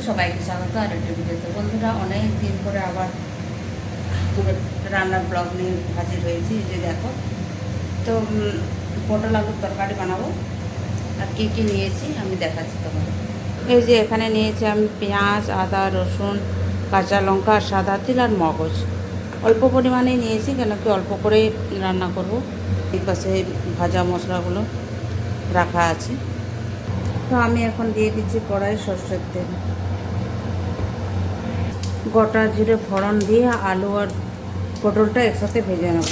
সবাইকে স্বাগত আর একটা ভিডিওতে। বন্ধুরা, অনেক দিন পরে আবার রান্নার ব্লগ নিয়ে হাজির হয়েছি। এই যে দেখো, তো পটল আলুর তরকারি বানাবো। আর কী কী নিয়েছি আমি দেখাচ্ছি তোমাদের। এই যে এখানে নিয়েছি আমি পেঁয়াজ, আদা, রসুন, কাঁচা লঙ্কা, সাদা তিল আর মগজ। অল্প পরিমাণে নিয়েছি, কেন কি অল্প করেই রান্না করব। এই পাশে ভাজা মশলাগুলো রাখা আছে। তো আমি এখন দিয়ে দিচ্ছি কড়াই সরষের তেল। গোটা জিরে ফোড়ন দিয়ে আলু আর পটলটা একসাথে ভেজে নেব।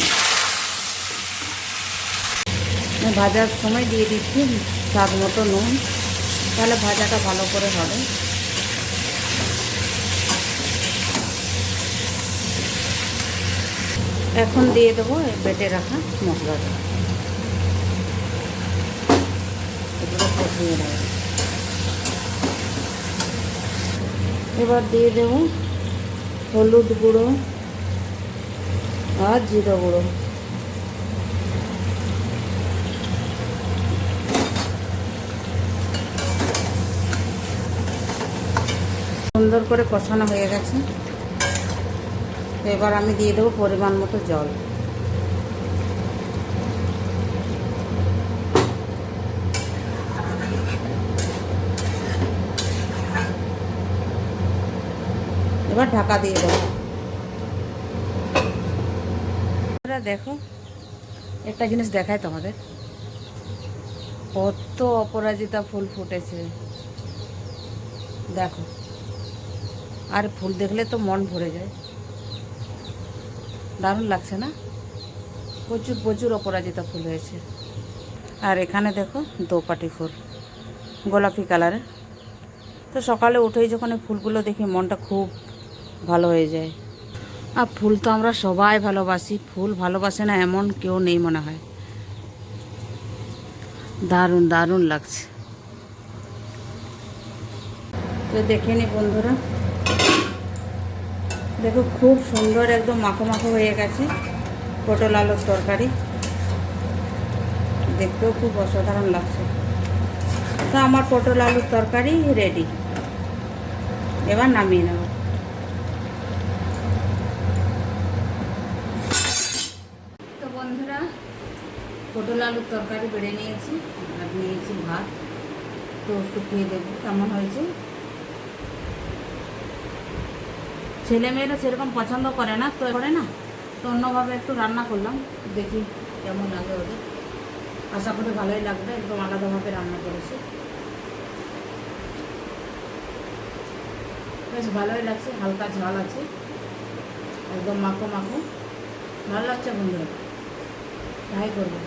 ভাজার সময় দিয়ে দিচ্ছি স্বাদ মতো নুন, তাহলে ভাজাটা ভালো করে হবে। এখন দিয়ে দেবো বেটে রাখা মশলাটা, এগুলো কষিয়ে নেব। এবার দিয়ে দেবো হলুদ গুঁড়ো আর জিরে গুঁড়ো। সুন্দর করে কষানো হয়ে গেছে। এবার আমি দিয়ে দেবো পরিমাণ মতো জল। এবার ঢাকা দিয়ে দেবো। দেখো, একটা জিনিস দেখায় তোমাদের, কত অপরাজিতা ফুল ফুটেছে দেখো। আর ফুল দেখলে তো মন ভরে যায়, দারুণ লাগছে না? প্রচুর প্রচুর অপরাজিতা ফুল হয়েছে। আর এখানে দেখো দোপাটি ফুল, গোলাপি কালারের। তো সকালে উঠেই যখন এই ফুলগুলো দেখি মনটা খুব ভালো হয়ে যায়। আর ফুল তো আমরা সবাই ভালোবাসি, ফুল ভালোবাসে না এমন কেউ নেই মনে হয়। দারুণ দারুণ লাগছে। তো দেখে নি বন্ধুরা, দেখো খুব সুন্দর একদম মাখো মাখো হয়ে গেছে পটল আলুর তরকারি। দেখতেও খুব অসাধারণ লাগছে। তো আমার পটল আলুর তরকারি রেডি। এবার নামিয়ে নেব। তো বন্ধুরা, পটল আলুর তরকারি বেড়ে নিয়েছি আর নিয়েছি ভাত। তো একটু খেয়ে দেখবো কেমন হয়েছে। ছেলেমেয়েরা সেরকম পছন্দ করে না, তো অন্যভাবে একটু রান্না করলাম, দেখি কেমন লাগে ওদের। আশা করি ভালোই লাগবে, একদম আলাদাভাবে রান্না করেছি। বেশ ভালোই লাগছে, হালকা ঝাল আছে, একদম মাখো মাখো, ভালো লাগছে বন্ধুরা, তাই করবো।